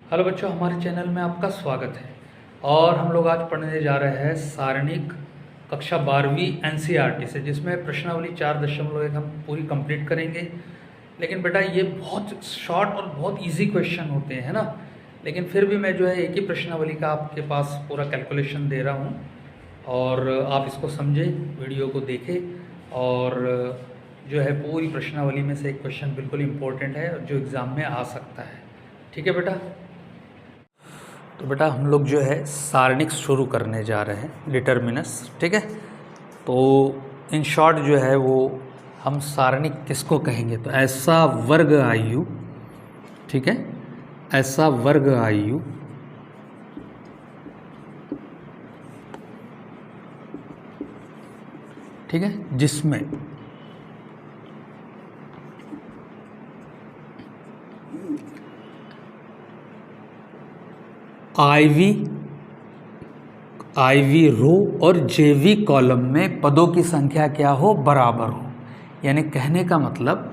Hello बच्चों, हमारे channel में आपका स्वागत है। और हम लोग आज पढ़ने जा रहे हैं सारणिक कक्षा 12वीं एनसीईआरटी से, जिसमें प्रश्नावली 4.1 हम पूरी कंप्लीट करेंगे। लेकिन बेटा ये बहुत शॉर्ट और बहुत इजी क्वेश्चन होते हैं ना, लेकिन फिर भी मैं जो है एक ही प्रश्नावली का आपके पास पूरा कैलकुलेशन दे रहा हूँ और आप इसको समझें, वीडियो को देखें और जो है पूरी प्रश्नावली में से एक क्वेश्चन बिल्कुल इम्पोर्टेंट है जो एग्ज़ाम में आ सकता है। ठीक है बेटा। तो बेटा हम लोग जो है सारणिक शुरू करने जा रहे हैं, डिटर्मिनस। ठीक है, तो इन शॉर्ट जो है वो हम सारणिक किसको कहेंगे, तो ऐसा वर्ग आयु, ठीक है, ऐसा वर्ग आयु ठीक है, जिसमें आईवी रो और जेवी कॉलम में पदों की संख्या क्या हो, बराबर हो। यानी कहने का मतलब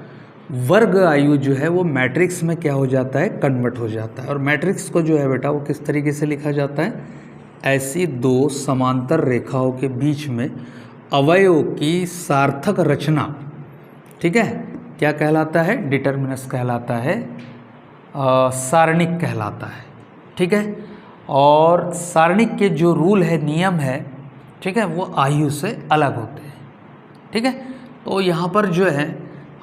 वर्ग आयु जो है वो मैट्रिक्स में क्या हो जाता है, कन्वर्ट हो जाता है। और मैट्रिक्स को जो है बेटा वो किस तरीके से लिखा जाता है, ऐसी दो समांतर रेखाओं के बीच में अवयवों की सार्थक रचना, ठीक है, क्या कहलाता है, डिटर्मिनस कहलाता है, सारणिक कहलाता है। ठीक है, और सारणिक के जो रूल है, नियम है, ठीक है, वो आयु से अलग होते हैं। ठीक है, तो यहाँ पर जो है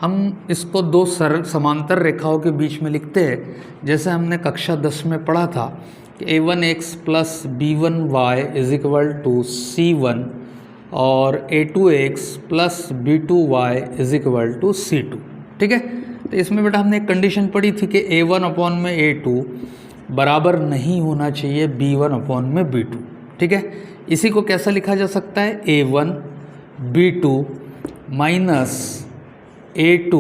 हम इसको दो सरल समांतर रेखाओं के बीच में लिखते हैं, जैसे हमने कक्षा 10 में पढ़ा था कि a1x plus b1y is equal to c1 और a2x plus b2y is equal to c2। ठीक है, तो इसमें बेटा हमने एक कंडीशन पढ़ी थी कि a1 अपॉन में a2 बराबर नहीं होना चाहिए b1 अपॉन में b2। ठीक है, इसी को कैसा लिखा जा सकता है, a1 b2 minus a2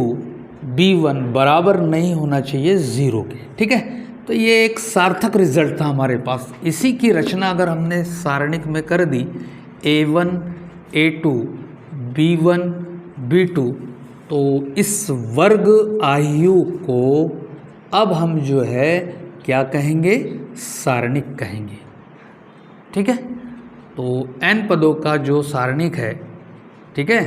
b1 बराबर नहीं होना चाहिए 0 के। ठीक है, तो ये एक सार्थक रिजल्ट था हमारे पास। इसी की रचना अगर हमने सारणिक में कर दी, a1 a2 b1 b2, तो इस वर्ग आयु को अब हम जो है क्या कहेंगे, सारणिक कहेंगे। ठीक है, तो n पदों का जो सारणिक है, ठीक है,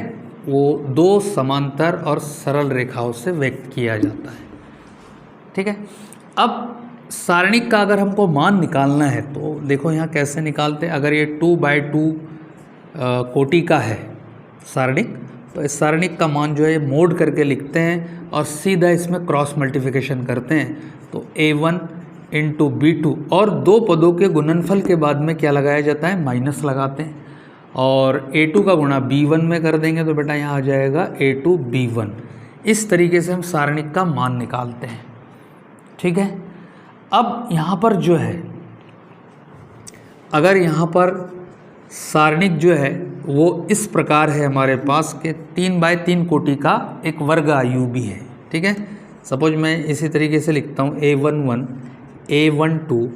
वो दो समांतर और सरल रेखाओं से व्यक्त किया जाता है। ठीक है, अब सारणिक का अगर हमको मान निकालना है तो देखो यहाँ कैसे निकालते हैं। अगर ये 2/2 कोटि का है सारणिक, तो इस सारणिक का मान जो है मोड करके लिखते हैं और सीधा इसमें क्रॉस मल्टीप्लिकेशन करते हैं। तो a1 इंटू b2 और दो पदों के गुणनफल के बाद में क्या लगाया जाता है, माइनस लगाते हैं, और a2 का गुणा b1 में कर देंगे तो बेटा यहाँ आ जाएगा a2 b1। इस तरीके से हम सारणिक का मान निकालते हैं। ठीक है, अब यहाँ पर जो है, अगर यहाँ पर सारणिक जो है वो इस प्रकार है हमारे पास के 3/3 कोटि का एक वर्ग आयु भी है। ठीक है, सपोज मैं इसी तरीके से लिखता हूँ a11 a12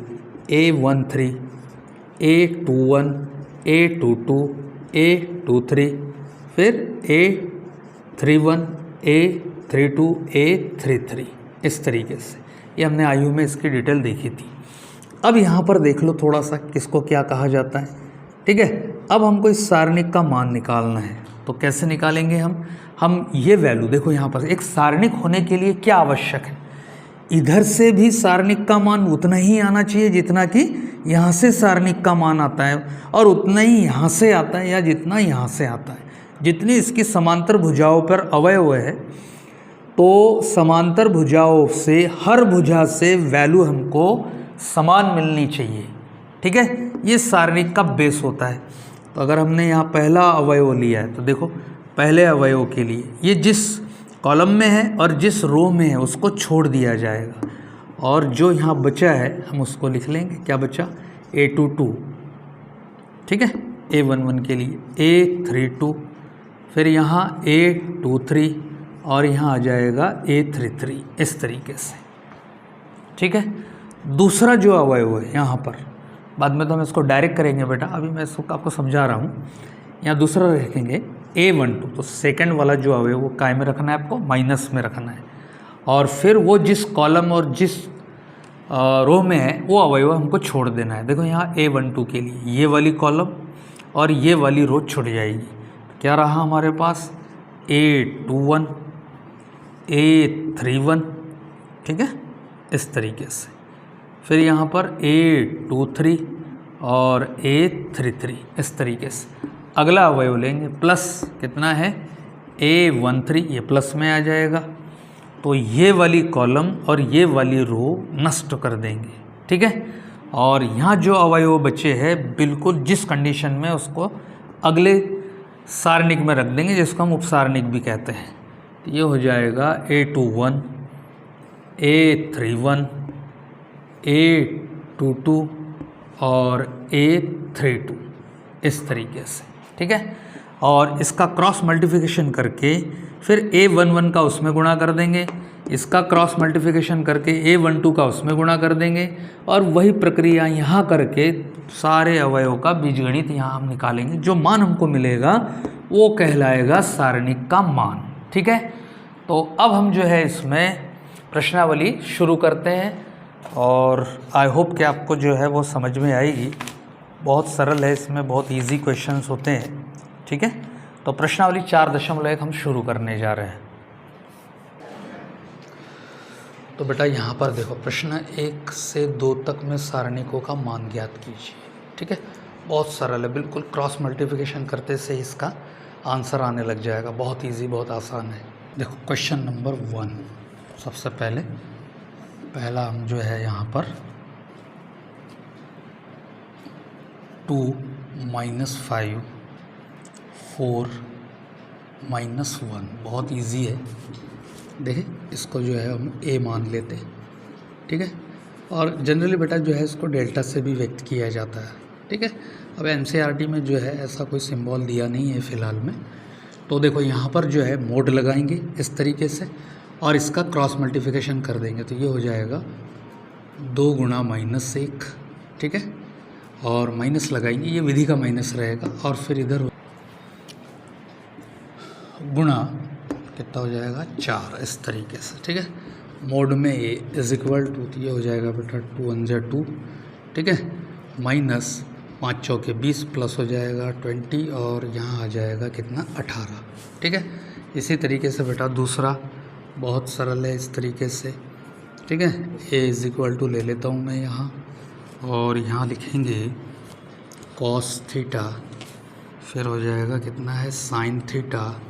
a13 a21 a22 a23 फिर a31 a32 a33। इस तरीके से ये हमने आयु में इसकी डिटेल देखी थी। अब यहाँ पर देख लो थोड़ा सा किसको क्या कहा जाता है। ठीक है, अब हमको इस सारणिक का मान निकालना है, तो कैसे निकालेंगे हम ये वैल्यू देखो, यहाँ पर एक सारणिक होने के लिए क्या आवश्यक है, इधर से भी सारणिक का मान उतना ही आना चाहिए जितना कि यहाँ से सारणिक का मान आता है, और उतना ही यहाँ से आता है या जितना यहाँ से आता है। जितनी इसकी समांतर भुजाओं पर अवयव है, तो समांतर भुजाओं से हर भुजा से वैल्यू हमको समान मिलनी चाहिए। ठीक है, ये सारणिक का बेस होता है। तो अगर हमने यहाँ पहला अवयव लिया है तो देखो, पहले अवयव के लिए ये जिस कॉलम में है और जिस रो में है उसको छोड़ दिया जाएगा, और जो यहाँ बचा है हम उसको लिख लेंगे। क्या बचा, a22, ठीक है, a11 के लिए a32, फिर यहाँ a23 और यहाँ आ जाएगा a33। इस तरीके से। ठीक है, दूसरा जो अवयव है यहाँ पर, बाद में तो हम इसको डायरेक्ट करेंगे बेटा, अभी मैं इसको आपको समझा रहा हूँ। यहाँ दूसरा रखेंगे a12, तो सेकंड वाला जो अवयव वो काय में रखना है, आपको माइनस में रखना है। और फिर वो जिस कॉलम और जिस रो में है वो अवयव हमको छोड़ देना है। देखो यहाँ A12 के लिए ये वाली कॉलम और ये वाली रो छुट जाएगी। क्या रहा हमारे पास A21 A31, ठीक है, इस तरीके से। फिर यहाँ पर A23 और A33 इस तरीके से। अगला अवयव लेंगे प्लस कितना है A13, ये प्लस में आ जाएगा। तो ये वाली कॉलम और ये वाली रो नष्ट कर देंगे, ठीक है। और यहाँ जो अवयव बचे हैं बिल्कुल जिस कंडीशन में उसको अगले सारणिक में रख देंगे, जिसको हम उपसारणिक भी कहते हैं। तो ये हो जाएगा A21 A31 A22 और A32 इस तरीके से, ठीक है। और इसका क्रॉस मल्टीप्लिकेशन करके फिर A11 का उसमें गुणा कर देंगे, इसका क्रॉस मल्टीप्लिकेशन करके A12 का उसमें गुणा कर देंगे, और वही प्रक्रिया यहाँ करके सारे अवयवों का बीजगणित यहाँ हम निकालेंगे। जो मान हमको मिलेगा वो कहलाएगा सारणिक का मान, ठीक है। तो अब हम जो है इसमें प्रश्नावली शुरू करते हैं, और आई होप कि आपको जो है वो समझ में आएगी। बहुत सरल है, इसमें बहुत इजी क्वेश्चंस होते हैं, ठीक है। तो प्रश्नावली 4.1 हम शुरू करने जा रहे हैं। तो बेटा यहाँ पर देखो, प्रश्न 1 से 2 तक में सारणिकों का मान ज्ञात कीजिए, ठीक है। बहुत सरल है, बिल्कुल क्रॉस मल्टीप्लिकेशन करते से इसका आंसर आने लग जाएगा। बहुत इजी, बहुत आसान है। देखो क्वेश्चन नंबर 1, सबसे पहला हम जो है यहाँ पर 2 - 5 4 - 1, बहुत इजी है। देखिए इसको जो है हम A मान लेते हैं, ठीक है। और जनरली बेटा जो है इसको डेल्टा से भी व्यक्त किया जाता है, ठीक है। अब NCERT में जो है ऐसा कोई सिंबल दिया नहीं है फ़िलहाल में। तो देखो यहाँ पर जो है मोड लगाएंगे इस तरीके से, और इसका क्रॉस मल्टीप्लिकेशन कर देंगे। तो ये हो जाएगा 2 गुणा -1, ठीक है। और माइनस लगाएंगे, ये विधि का माइनस रहेगा, और फिर इधर गुणा कितना हो जाएगा 4 इस तरीके से, ठीक है। मोड में A = ये हो जाएगा बेटा 2 × 2, ठीक है, माइनस 5 चौके 20 प्लस हो जाएगा 20, और यहाँ आ जाएगा कितना 18, ठीक है। इसी तरीके से बेटा दूसरा बहुत सरल है इस तरीके से, ठीक है। A ले लेता हूँ मैं यहाँ, और यहाँ लिखेंगे cos थीटा, फिर हो जाएगा कितना है sin थीटा,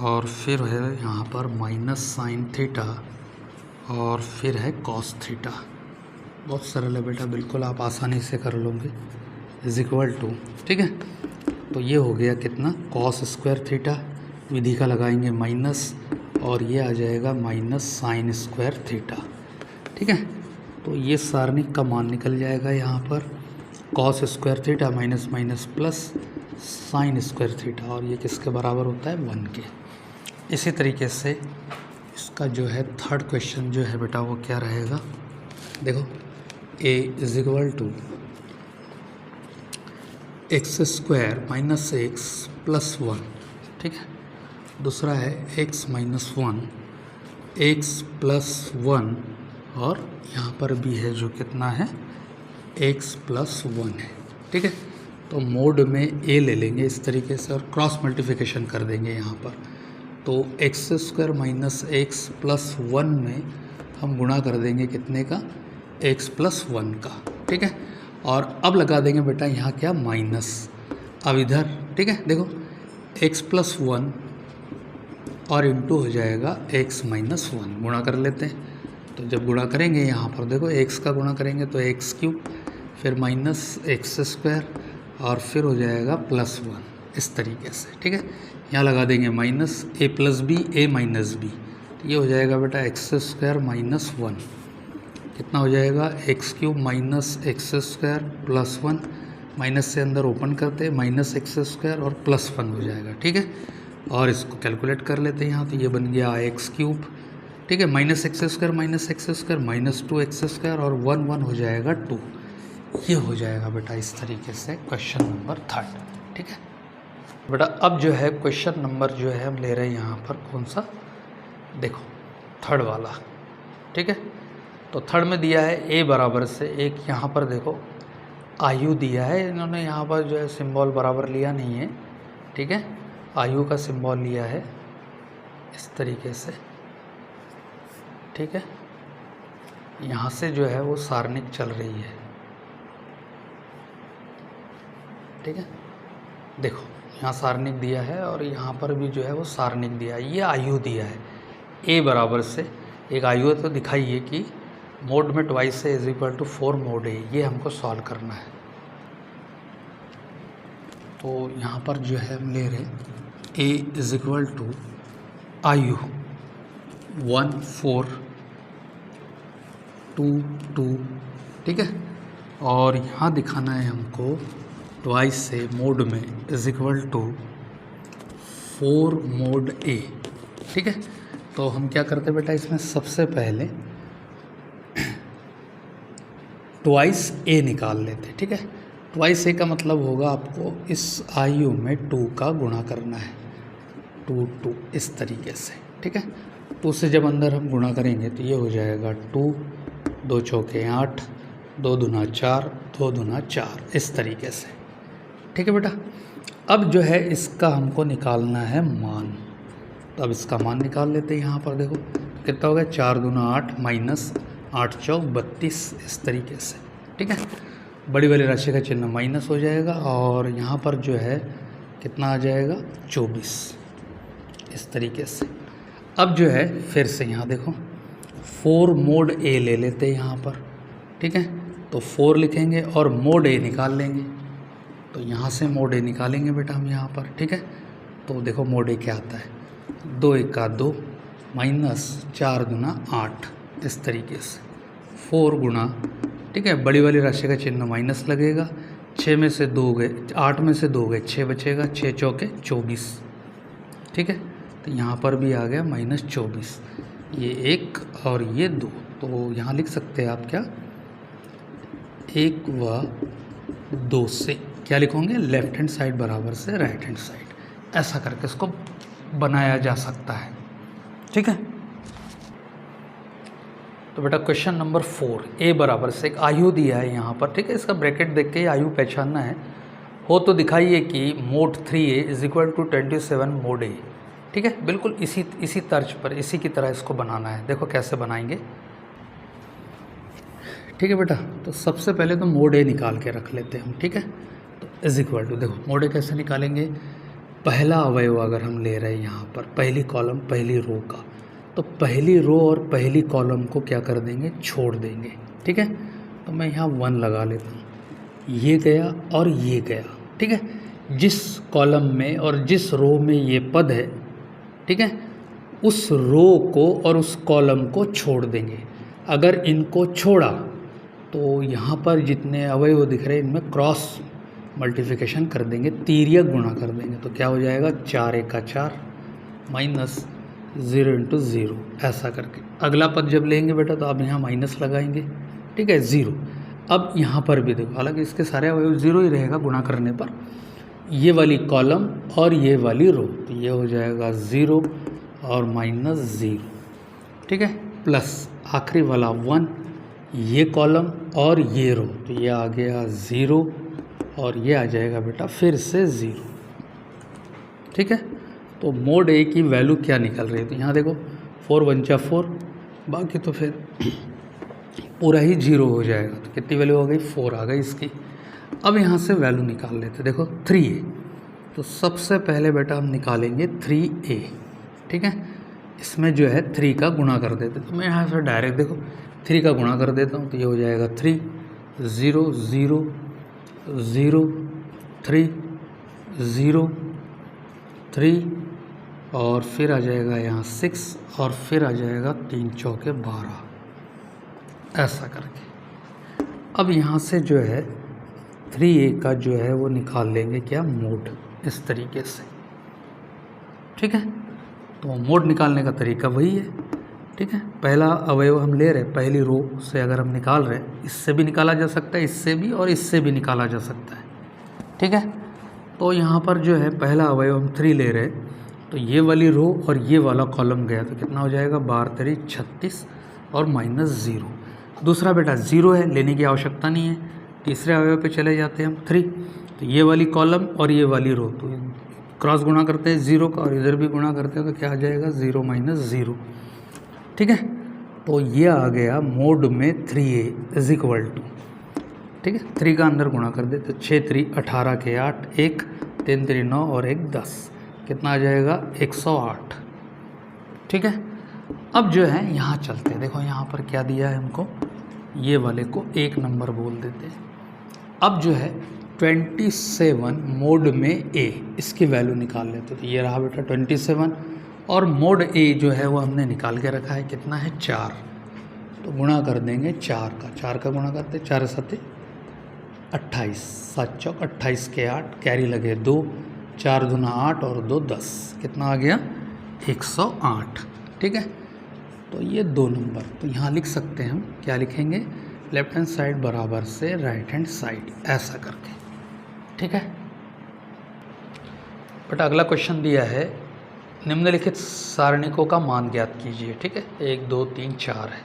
और फिर है यहाँ पर माइनस sin थीटा, और फिर है cos थीटा। बहुत सरल है बेटा, बिल्कुल आप आसानी से कर लोगे। = ठीक है। तो ये हो गया कितना cos स्क्वायर थीटा, विधि का लगाएंगे माइनस, और ये आ जाएगा माइनस sin स्क्वायर थीटा, ठीक है। तो ये सारणिक का मान निकल जाएगा यहाँ पर cos square theta minus minus plus sin square theta, और ये किसके बराबर होता है 1 के। इसी तरीके से इसका जो है थर्ड क्वेश्चन जो है बेटा वो क्या रहेगा, देखो A = x² - x + 1, ठीक है। दूसरा है x - 1 x + 1, और यहाँ पर भी है जो कितना है x + 1 है, ठीक है। तो मोड में A ले लेंगे इस तरीके से, और क्रॉस मल्टीप्लिकेशन कर देंगे यहाँ पर। तो x² - x + 1 में हम गुणा कर देंगे कितने का x + 1 का, ठीक है। और अब लगा देंगे बेटा यहाँ क्या माइनस, अब इधर, ठीक है। देखो x + 1 और इंटू हो जाएगा x - 1, गुणा कर लेते हैं। तो जब गुणा करेंगे यहाँ पर देखो x का गुणा करेंगे तो x3, फिर माइनस x², और फिर हो जाएगा +1 इस तरीके से, ठीक है। यहाँ लगा देंगे minus a + b a - b, तो ये हो जाएगा बेटा x² - 1, कितना हो जाएगा x³ - x² + 1, माइनस से अंदर ओपन करते हैं माइनस x² और +1 हो जाएगा, ठीक है। और इसको कैलकुलेट कर लेते हैं यहाँ, तो ये बन गया x³, ठीक है, माइनस x² - 2x² और 1 1 हो जाएगा 2। ये हो जाएगा बेटा इस तरीके से क्वेश्चन नंबर 3, ठीक है बेटा। अब जो है क्वेश्चन नंबर जो है हम ले रहे हैं यहाँ पर कौन सा, देखो थर्ड वाला, ठीक है। तो थर्ड में दिया है ए बराबर से एक, यहाँ पर देखो आयु दिया है, इन्होंने यहाँ पर जो है सिंबल बराबर लिया नहीं है, ठीक है, आयु का सिंबल लिया है इस तरीके से, ठीक है। यहाँ से जो है वो सारणिक चल रही है, ठीक है। देखो यहाँ सारणिक दिया है और यहाँ पर भी जो है वो सारणिक दिया है, ये आयु दिया है ए बराबर से एक आयु तो दिखाइए कि मोड में twice A is equal to 4 mod A, ये हमको सॉल्व करना है। तो यहाँ पर जो है हम ले रहे ए इज इक्वल टू आयु 1 4 2 2, ठीक है, और यहाँ दिखाना है हमको ट्वाइस से मोड में is equal to 4 mod A, ठीक है। तो हम क्या करते बेटा, इसमें सबसे पहले ट्वाइस ए निकाल लेते, ठीक है। ट्वाइस ए का मतलब होगा आपको इस आयु में 2 का गुणा करना है, 2 2 इस तरीके से, ठीक है। 2 से जब अंदर हम गुणा करेंगे तो ये हो जाएगा 2 2 चौके 8, 2 दूना 4, 2 दूना 4 इस तरीके से, ठीक है बेटा। अब जो है इसका हमको निकालना है मान, तो अब इसका मान निकाल लेते हैं। यहाँ पर देखो कितना हो गया, 4 दूना 8 माइनस 8 चौक 32 इस तरीके से, ठीक है। बड़ी वाली राशि का चिन्ह माइनस हो जाएगा और यहाँ पर जो है कितना आ जाएगा 24 इस तरीके से। अब जो है फिर से यहाँ देखो 4 मोड ए ले लेते हैं यहाँ पर, ठीक है। तो 4 लिखेंगे और मोड ए निकाल लेंगे, तो यहाँ से मोड ए निकालेंगे बेटा हम यहाँ पर, ठीक है। तो देखो मोड ए क्या आता है, 2 1 2 माइनस 4 दूना 8 इस तरीके से, 4 गुणा, ठीक है, बड़ी वाली राशि का चिन्ह माइनस लगेगा, 6 में से 2 गए, 8 में से 2 गए, 6 बचेगा, 6 चौके 24, ठीक है। तो यहाँ पर भी आ गया माइनस 24, ये 1 और ये 2, तो यहाँ लिख सकते हैं आप क्या, 1 व 2 से क्या लिखोगे, लेफ्ट हैंड साइड बराबर से राइट हैंड साइड, ऐसा करके इसको बनाया जा सकता है, ठीक है। तो बेटा क्वेश्चन नंबर 4 ए बराबर से एक आयु दिया है यहाँ पर, ठीक है। इसका ब्रैकेट देख के आयु पहचानना है, हो तो दिखाइए कि mod 3a is equal to 27 mod A, ठीक है। बिल्कुल इसी तर्ज पर, इसी की तरह इसको बनाना है। देखो कैसे बनाएंगे, ठीक है बेटा। तो सबसे पहले तो मोड ए निकाल के रख लेते हैं हम, ठीक है। तो इज इक्वल टू, देखो मोड ए कैसे निकालेंगे, पहला अवयव अगर हम ले रहे हैं यहाँ पर, पहली कॉलम पहली रो का, तो पहली रो और पहली कॉलम को क्या कर देंगे, छोड़ देंगे, ठीक है। तो मैं यहाँ 1 लगा लेता हूँ, ये गया और ये गया, ठीक है। जिस कॉलम में और जिस रो में ये पद है, ठीक है, उस रो को और उस कॉलम को छोड़ देंगे। अगर इनको छोड़ा तो यहाँ पर जितने अवयव दिख रहे हैं इनमें क्रॉस मल्टीप्लिकेशन कर देंगे, तिर्यक गुणा कर देंगे, तो क्या हो जाएगा 4 1 4 माइनस 0 × 0 ऐसा करके। अगला पद जब लेंगे बेटा तो आप यहाँ माइनस लगाएंगे, ठीक है, 0। अब यहाँ पर भी देखो, हालांकि इसके सारे अवयव 0 ही रहेगा गुणा करने पर, ये वाली कॉलम और ये वाली रो, तो ये हो जाएगा 0 और माइनस 0, ठीक है, प्लस आखिरी वाला 1, ये कॉलम और ये रो, तो ये आ गया 0 और ये आ जाएगा बेटा फिर से 0, ठीक है। तो मोड ए की वैल्यू क्या निकल रही है, तो यहाँ देखो 4 1 4, बाकी तो फिर पूरा ही 0 हो जाएगा, तो कितनी वैल्यू हो गई, 4 आ गई इसकी। अब यहाँ से वैल्यू निकाल लेते, देखो 3a, तो सबसे पहले बेटा हम निकालेंगे 3a, ठीक है। इसमें जो है 3 का गुणा कर देते, तो मैं यहाँ से डायरेक्ट देखो 3 का गुणा कर देता हूँ, तो ये हो जाएगा 3 0 0 0 3 0 3 और फिर आ जाएगा यहाँ 6 और फिर आ जाएगा 3 चौके 12, ऐसा करके। अब यहाँ से जो है 3a का जो है वो निकाल लेंगे क्या, मोड, इस तरीके से, ठीक है। तो मोड निकालने का तरीका वही है, ठीक है। पहला अवयव हम ले रहे हैं, पहली रो से अगर हम निकाल रहे हैं, इससे भी निकाला जा सकता है, इससे भी और इससे भी निकाला जा सकता है, ठीक है। तो यहाँ पर जो है पहला अवयव हम 3 ले रहे हैं, तो ये वाली रो और ये वाला कॉलम गया, तो कितना हो जाएगा 12 3 36 और माइनस 0, दूसरा बेटा 0 है, लेने की आवश्यकता नहीं है। तीसरे अवयव पे चले जाते हैं हम 3, तो ये वाली कॉलम और ये वाली रो, तो क्रॉस गुणा करते हैं 0 का और इधर भी गुणा करते हैं तो क्या आ जाएगा 0 - 0। ठीक है, तो ये आ गया मोड में 3a इज इक्वल टू, ठीक है 3 का अंदर गुणा कर दे तो 6 3 18 के 8, 1 3 3 9 और 1 10, कितना आ जाएगा 108। ठीक है, अब जो है यहाँ चलते हैं, देखो यहाँ पर क्या दिया है हमको, ये वाले को 1 नंबर बोल देते हैं। अब जो है 27 मोड में ए, इसकी वैल्यू निकाल लेते हैं। तो ये रहा बेटा 27 और मोड ए जो है वो हमने निकाल के रखा है, कितना है 4, तो गुणा कर देंगे 4 का गुणा करते 4 7 28, 7 चौक 28 के 8, कैरी लगे 2, 4 दूना 8 और 2 10, कितना आ गया 108। ठीक है, तो ये 2 नंबर, तो यहाँ लिख सकते हैं हम, क्या लिखेंगे, लेफ्ट हैंड साइड बराबर से राइट हैंड साइड, ऐसा करके। ठीक है, बट अगला क्वेश्चन दिया है निम्नलिखित सारणिकों का मान ज्ञात कीजिए। ठीक है, 1 2 3 4 है।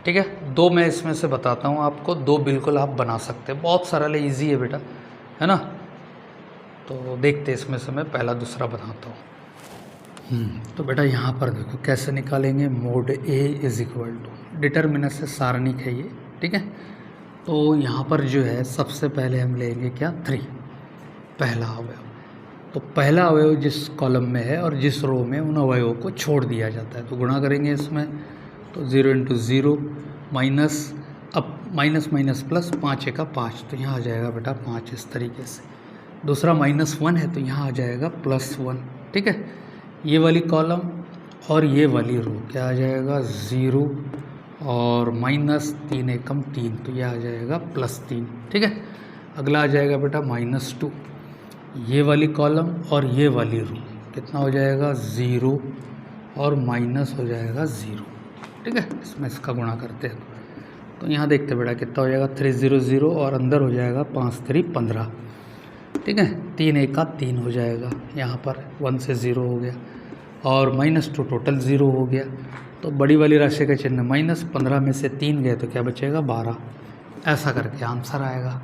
ठीक है, 2 मैं इसमें से बताता हूँ आपको, 2 बिल्कुल आप बना सकते हैं, बहुत सरल है, ईजी है बेटा, है ना। तो देखते इसमें से मैं पहला दूसरा बताता हूँ। तो बेटा यहाँ पर देखो कैसे निकालेंगे, mod A is equal to, determinant से सारणिक है ये। ठीक है, तो यहाँ पर जो है सबसे पहले हम लेंगे क्या 3, पहला अवयव। तो पहला अवयव जिस कॉलम में है और जिस रो में, उन अवयवों को छोड़ दिया जाता है, तो गुणा करेंगे इसमें, तो 0 × 0 माइनस, अब माइनस माइनस प्लस, 5 × 5, तो यहाँ आ जाएगा बेटा 5 इस तरीके से। दूसरा -1 है तो यहाँ आ जाएगा +1। ठीक है, ये वाली कॉलम और ये वाली रो क्या आ जाएगा 0 और -3 एकम 3, तो यह आ जाएगा +3। ठीक है, अगला आ जाएगा बेटा -2, ये वाली कॉलम और ये वाली रो कितना हो जाएगा 0 और माइनस हो जाएगा 0। ठीक है, इसमें इसका गुणा करते हैं तो यहाँ देखते बेटा कितना हो जाएगा 3 0 0 और अंदर हो जाएगा 5 3 15। ठीक है, 3 1 का 3 हो जाएगा, यहाँ पर 1 से 0 हो गया और -2 टोटल 0 हो गया। तो बड़ी वाली राशि का चिन्ह माइनस, 15 में से 3 गए तो क्या बचेगा 12, ऐसा करके आंसर आएगा।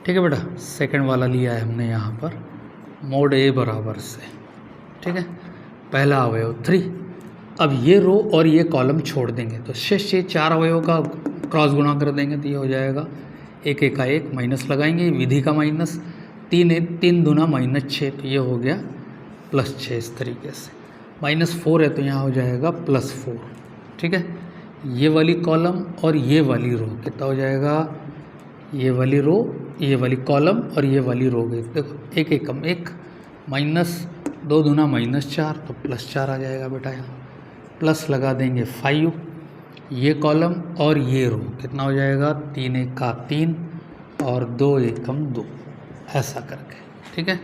ठीक है बेटा, सेकंड वाला लिया है हमने यहाँ पर, मोड ए बराबर से। ठीक है, पहला अवयव 3, अब ये रो और ये कॉलम छोड़ देंगे तो शेष 4 अवयवों का क्रॉस गुणा कर देंगे तो ये हो जाएगा 1 1 का 1, माइनस लगाएंगे विधि का माइनस, 3 दूना -6, तो ये हो गया +6 इस तरीके से। -4 है तो यहाँ हो जाएगा +4। ठीक है, ये वाली कॉलम और ये वाली रो कितना हो जाएगा, ये वाली रो, ये वाली कॉलम और ये वाली रो गई, देखो 1 एकम 1, -2 दूना -4, तो +4 आ जाएगा बेटा। यहाँ प्लस लगा देंगे 5, ये कॉलम और ये रो कितना हो जाएगा 3 1 का 3 और 2 एकम 2, ऐसा करके। ठीक है,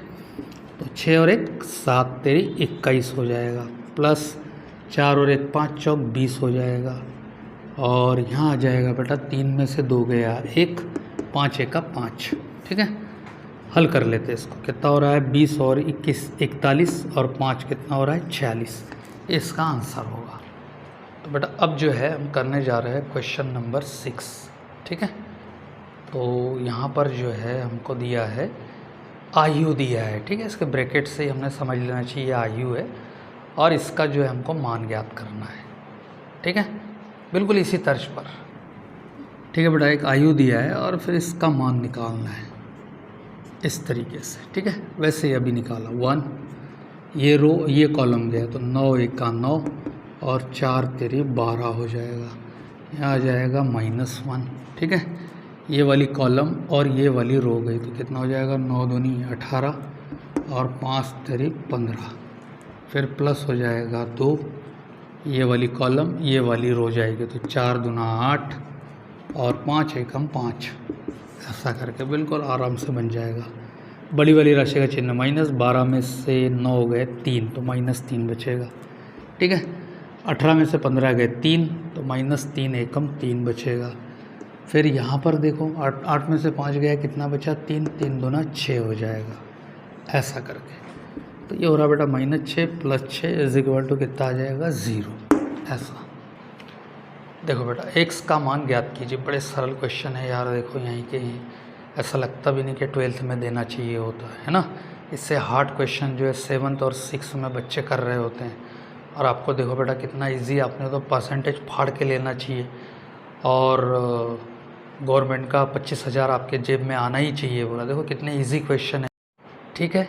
तो 6 और 1 7 3 21 हो जाएगा, प्लस 4 और 1 5 चौक 20 हो जाएगा और यहाँ आ जाएगा बेटा 3 में से 2 गया 1, 5 1 का 5। ठीक है, हल कर लेते हैं इसको, कितना हो रहा है 20 और 21 41 और 5 कितना हो रहा है 46, इसका आंसर होगा। तो बेटा अब जो है हम करने जा रहे हैं क्वेश्चन नंबर 6। ठीक है, तो यहाँ पर जो है हमको दिया है आयु दिया है। ठीक है, इसके ब्रैकेट से ही हमने समझ लेना चाहिए ये आयु है और इसका जो है हमको मान ज्ञात करना है। ठीक है, बिल्कुल इसी तर्ज पर। ठीक है बेटा, एक आयु दिया है और फिर इसका मान निकालना है इस तरीके से। ठीक है, वैसे ही अभी निकाला 1, ये रो ये कॉलम गया तो 9 1 का 9 और 4 3 12 हो जाएगा, यहाँ आ जाएगा -1। ठीक है, ये वाली कॉलम और ये वाली रो गई तो कितना हो जाएगा 9 दूनी 18 और 5 3 15, फिर प्लस हो जाएगा 2, ये वाली कॉलम ये वाली रो जाएगी तो 4 दूना 8 और 5 एकम 5, ऐसा करके बिल्कुल आराम से बन जाएगा। बड़ी वाली राशि का चिन्ह माइनस, 12 में से 9 गए 3 तो -3 बचेगा। ठीक है, 18 में से 15 गए 3 तो -3 एकम 3 बचेगा। फिर यहाँ पर देखो 8 में से 5 गया कितना बचा 3, 3 दूना 6 हो जाएगा, ऐसा करके। तो ये हो रहा बेटा -6 + 6 इज इक्वल टू कितना आ जाएगा 0, ऐसा। देखो बेटा x का मान ज्ञात कीजिए। बड़े सरल क्वेश्चन है यार। देखो यहीं के ऐसा लगता भी नहीं कि 12th में देना चाहिए होता है ना। इससे हार्ड क्वेश्चन जो है 7th और 6th में बच्चे कर रहे होते हैं। और आपको देखो बेटा कितना इजी, आपने तो परसेंटेज फाड़ के लेना चाहिए। और गवर्नमेंट का 25,000 आपके जेब में आना ही चाहिए बोला। देखो कितने इजी क्वेश्चन है। ठीक है,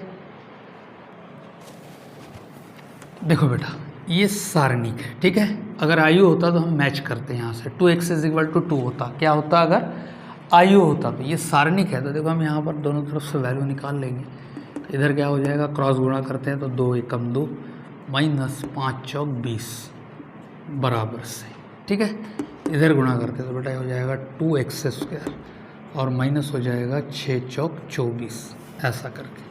देखो बेटा ये सारणिक है। ठीक है, अगर आयु होता तो हम मैच करते हैं यहाँ से। 2x = 2 होता। क्या होता अगर आयु होता? तो ये सारणिक है तो देखो हम यहाँ पर दोनों तरफ से वैल्यू निकाल लेंगे। इधर क्या हो जाएगा, क्रॉस गुणा करते हैं तो 2 एकम 2 -5 चौक 20 बराबर से। ठीक है, इधर गुणा करते हैं तो बेटा हो जाएगा 2x² और माइनस हो जाएगा 6 चौक 24 ऐसा करके।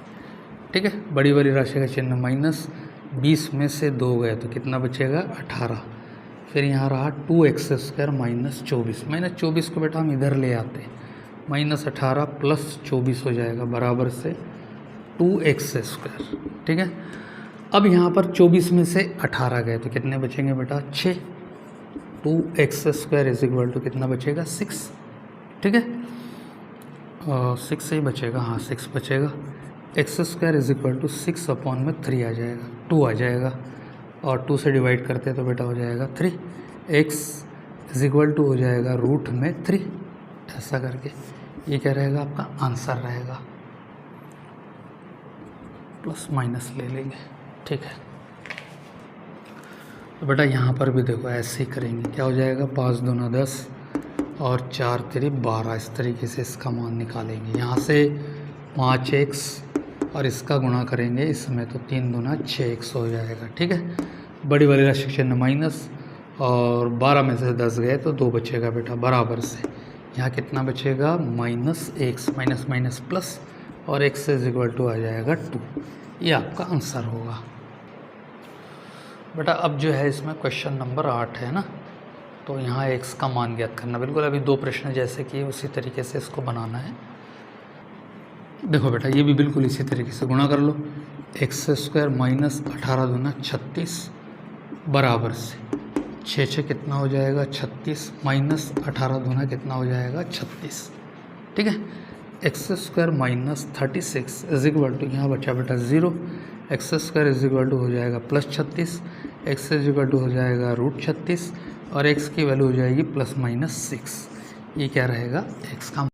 ठीक है, बड़ी वाली राशि का चिन्ह माइनस, 20 में से 2 गए तो कितना बचेगा 18। फिर यहाँ रहा 2x² -24। -24 को बेटा हम इधर ले आते हैं, -18 + 24 हो जाएगा बराबर से 2x²। ठीक है, अब यहाँ पर 24 में से 18 गए तो कितने बचेंगे बेटा 6। 2x² = कितना बचेगा 6। ठीक है, 6 से ही बचेगा, हाँ 6 बचेगा। x² = 6/3 आ जाएगा, 2 आ जाएगा। और 2 से डिवाइड करते हैं तो बेटा हो जाएगा 3। x = हो जाएगा √3 ऐसा करके। ये क्या रहेगा आपका आंसर रहेगा, प्लस माइनस ले लेंगे। ठीक है, तो बेटा यहाँ पर भी देखो ऐसे ही करेंगे। क्या हो जाएगा 5 दूना 10 और 4 3 12। इस तरीके से इसका मान निकालेंगे। यहाँ से 5x और इसका गुणा करेंगे इसमें तो 3 दूना 6x हो जाएगा। ठीक है, बड़ी वाली राशि चिन्ह माइनस और 12 में से 10 गए तो 2 बचेगा बेटा बराबर से। यहाँ कितना बचेगा -x, माइनस प्लस और x = आ जाएगा 2। ये आपका आंसर होगा बेटा। अब जो है इसमें क्वेश्चन नंबर 8 है ना, तो यहाँ x का मान ज्ञात करना। बिल्कुल अभी 2 प्रश्न जैसे किए उसी तरीके से इसको बनाना है। देखो बेटा ये भी बिल्कुल इसी तरीके से गुणा कर लो। x² -18 दूना 36 बराबर से 6 कितना हो जाएगा 36 -18 दूना कितना हो जाएगा 36। ठीक है, x² -36 = यहाँ बचा बेटा 0। x² हो जाएगा +36, x हो जाएगा √36 और x की वैल्यू हो जाएगी ±6। ये क्या रहेगा x का